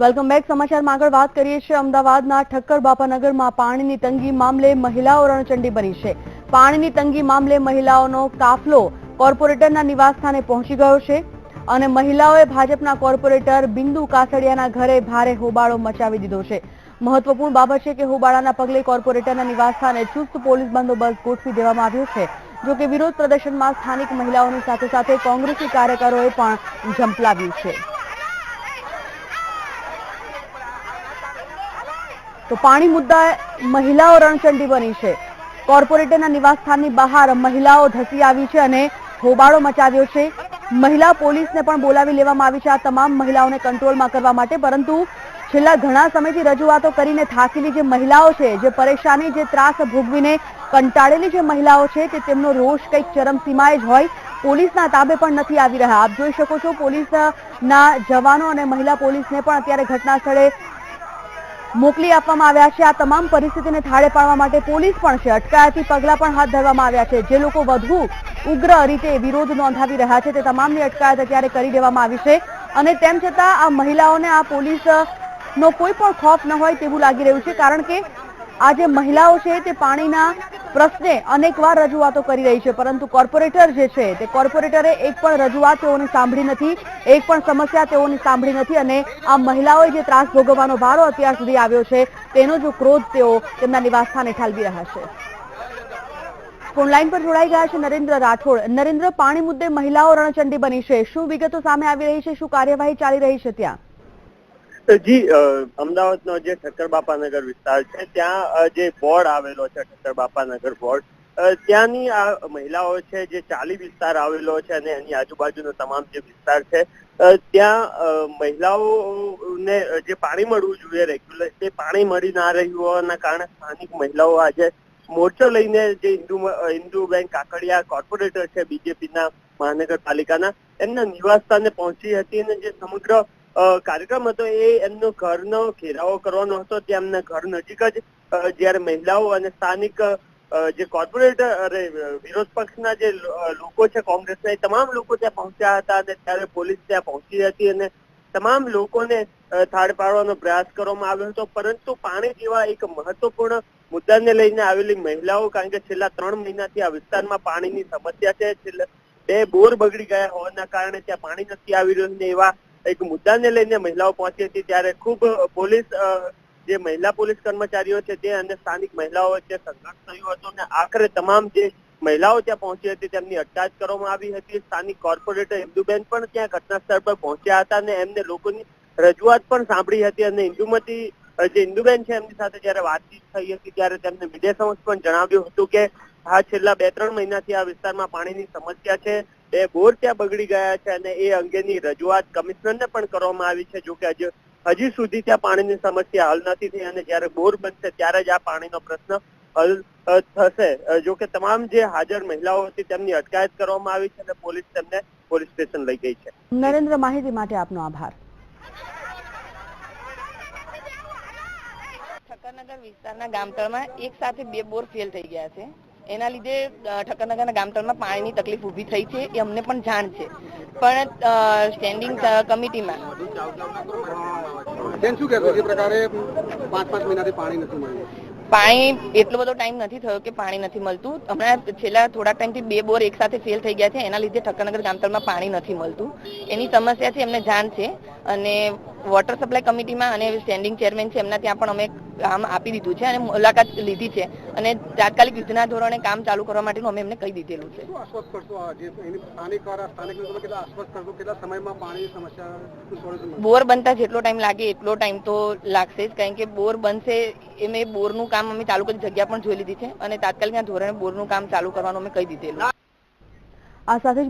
Welcome back. સમાચારમાં આગળ વાત કરીએ છીએ અમદાવાદના ઠક્કર બાપાનગરમાં પાણીની તંગી મામલે મહિલાઓ રણચંડી બની છે. પાણીની તંગી મામલે મહિલાઓનો કાફલો કોર્પોરેટરના નિવાસસ્થાને પહોંચી ગયો છે અને મહિલાઓએ ભાજપના કોર્પોરેટર બિંદુ કાસડિયાના ઘરે ભારે હોબાળો મચાવી દીધો છે. મહત્વપૂર્ણ બાબત છે કે હોબાળાના પગલે કોર્પોરેટરના નિવાસસ્થાને ચુસ્ત પોલીસ બંદોબસ્ત ગોઠવી દેવામાં આવ્યો છે. જોકે વિરોધ પ્રદર્શનમાં સ્થાનિક મહિલાઓની સાથે સાથે કોંગ્રેસી કાર્યકરોએ પણ ઝંપલાવ્યું છે. તો પાણી મુદ્દાએ મહિલાઓ રણચંડી બની છે. કોર્પોરેટરના નિવાસસ્થાનની બહાર મહિલાઓ ધસી આવી છે અને હોબાળો મચાવ્યો છે. મહિલા પોલીસને પણ બોલાવી લેવામાં આવી છે આ તમામ મહિલાઓને કંટ્રોલમાં કરવા માટે, પરંતુ છેલ્લા ઘણા સમયથી રજૂઆતો કરીને થાકેલી જે મહિલાઓ છે, જે પરેશાની, જે ત્રાસ ભોગવીને કંટાળેલી જે મહિલાઓ છે, કે તેમનો રોષ કંઈક ચરમસીમાએ જ હોય, પોલીસના તાબે પણ નથી આવી રહ્યા. આપ જોઈ શકો છો પોલીસના જવાનો અને મહિલા પોલીસને પણ અત્યારે ઘટના સ્થળે મોકલી આપવામાં આવ્યા છે. આ તમામ પરિસ્થિતિને થાળે પાડવા માટે પોલીસ પણ છે. અટકાયતી પગલાં પણ હાથ ધરવામાં આવ્યા છે. જે લોકો વધુ ઉગ્ર રીતે વિરોધ નોંધાવી રહ્યા છે તે તમામની અટકાયત અત્યારે કરી દેવામાં આવી છે અને તેમ છતાં આ મહિલાઓને આ પોલીસનો કોઈ પણ ખોફ ન હોય તેવું લાગી રહ્યું છે, કારણ કે આ જે મહિલાઓ છે તે પાણીના પ્રશ્ને અનેકવાર રજૂઆતો કરી રહી છે, પરંતુ કોર્પોરેટર જે છે તે કોર્પોરેટરે એક પણ રજૂઆત તેઓની સાંભળી નથી, એક પણ સમસ્યા તેઓની સાંભળી નથી અને આ મહિલાઓએ જે ત્રાસ ભોગવવાનો વારો અત્યાર સુધી આવ્યો છે તેનો જો ક્રોધ તેઓ તેમના નિવાસસ્થાને ઠાલવી રહ્યા છે. ફોન લાઈન પર જોડાઈ ગયા છે નરેન્દ્ર રાઠોડ. નરેન્દ્ર, પાણી મુદ્દે મહિલાઓ રણચંડી બની છે. શું વિગતો સામે આવી રહી છે? શું કાર્યવાહી ચાલી રહી છે ત્યાં? જી, અમદાવાદનો જે ઠક્કર બાપાનગર વિસ્તાર છે ત્યાં જે બોર્ડ આવેલો છે, ઠક્કર બાપાનગર બોર્ડ, ત્યાંની આ મહિલાઓ છે જે ચાલી વિસ્તાર આવેલો છે અને એની આજુબાજુનો તમામ જે વિસ્તાર છે ત્યાં મહિલાઓને જે પાણી મળવું જોઈએ રેગ્યુલર, તે પાણી મળી ના રહ્યું હોવાના કારણે સ્થાનિક મહિલાઓ આજે મોરચો લઈને જે ઇન્દુબેન કાકડિયા કોર્પોરેટર છે બીજેપીના મહાનગરપાલિકાના, એમના નિવાસસ્થાને પહોંચી હતી અને જે સમગ્ર કાર્યક્રમ હતો એ એમનો ઘરનો ઘેરાવો કરવાનો હતો. ત્યાં એમના ઘર નજીક જ જયારે મહિલાઓ અને સ્થાનિક જે કોર્પોરેટર વિરોધ પક્ષના જે લોકો છે કોંગ્રેસના, એ તમામ લોકો ત્યાં પહોંચ્યા હતા અને ત્યારે પોલીસ ત્યાં પહોંચી હતી અને તમામ લોકોને થાળ પાડવાનો પ્રયાસ કરવામાં આવ્યો હતો. પરંતુ પાણી જેવા એક મહત્વપૂર્ણ મુદ્દાને લઈને આવેલી મહિલાઓ, કારણ કે છેલ્લા 3 મહિનાથી આ વિસ્તારમાં પાણીની સમસ્યા છે, છેલ્લા 2 બોર બગડી ગયા હોવાના કારણે ત્યાં પાણી નથી આવી રહ્યું ને એવા એક મુદ્દાને લઈને મહિલાઓ પહોંચી હતી. ત્યારે ખૂબ પોલીસ, જે મહિલા પોલીસ કર્મચારીઓ છે તે અને સ્થાનિક મહિલાઓ વચ્ચે સંઘર્ષ થયો હતો અને આખરે તમામ જે મહિલાઓ ત્યાં પહોંચી હતી તેમની અટકાયત કરવામાં આવી હતી. સ્થાનિક કોર્પોરેટર ઇન્દુબેન પણ ત્યાં ઘટના સ્થળ પર પહોંચ્યા હતા અને એમને લોકોની રજૂઆત પણ સાંભળી હતી અને જે ઇન્દુબેન છે એમની સાથે જયારે વાતચીત થઈ હતી ત્યારે તેમને મીડિયા સમક્ષ પણ જણાવ્યું હતું કે આ છેલ્લા 2-3 મહિનાથી આ વિસ્તારમાં પાણીની સમસ્યા છે, 2 બોર ત્યાં બગડી ગયા છે અને એ અંગેની રજૂઆત કમિશનરને પણ કરવામાં આવી છે. જોકે હજી સુધી ત્યાં પાણીની સમસ્યા હલ નથી થઈ અને જયારે બોર બનશે ત્યારે જ આ પાણીનો પ્રશ્ન હલ થશે. જોકે તમામ જે હાજર મહિલાઓ હતી તેમની અટકાયત કરવામાં આવી છે અને પોલીસ તેમને પોલીસ સ્ટેશન લઈ ગઈ છે. નરેન્દ્ર, માહિતી માટે આપનો આભાર. ઠક્કરનગર વિસ્તારના ગામતળમાં એક સાથે 2 બોર ફેલ થઈ ગયા છે. એના લીધે ઠક્કરનગરના ગામતળમાં પાણીની તકલીફ ઊભી થઈ છે, એ અમને પણ જાણ છે. પણ સ્ટેન્ડિંગ કમિટીમાં શું કહેશો, જે પ્રકારે 5-5 મહિનાથી પાણી નથી મળ્યું? પાણી એટલો બધો ટાઈમ નથી થયો કે પાણી નથી મળતું. હમણાં છેલ્લા થોડા ટાઈમથી 2 બોર એક સાથે ફેલ થઈ ગયા છે, એના લીધે ઠક્કરનગર ગામતળમાં પાણી નથી મળતું. એની સમસ્યા છે, એમને જાણ છે અને વોટર સપ્લાય કમિટીમાં અને સ્ટેન્ડિંગ ચેરમેન છે એમના ત્યાં પણ અમે કામ આપી દીધું છે અને મુલાકાત લીધી છે અને તાત્કાલિક યુદ્ધના ધોરણે કામ ચાલુ કરવા માટેનું અમે એમને કહી દીધેલું છે. બોર બનતા જેટલો ટાઈમ લાગે એટલો ટાઈમ તો લાગશે જ, કારણ કે બોર બનશે એ બોરનું કામ અમે ચાલુ કરી જગ્યા પણ જોઈ લીધી છે અને તાત્કાલિક ધોરણે બોરનું કામ ચાલુ કરવાનું અમે કહી દીધેલું. આ સાથે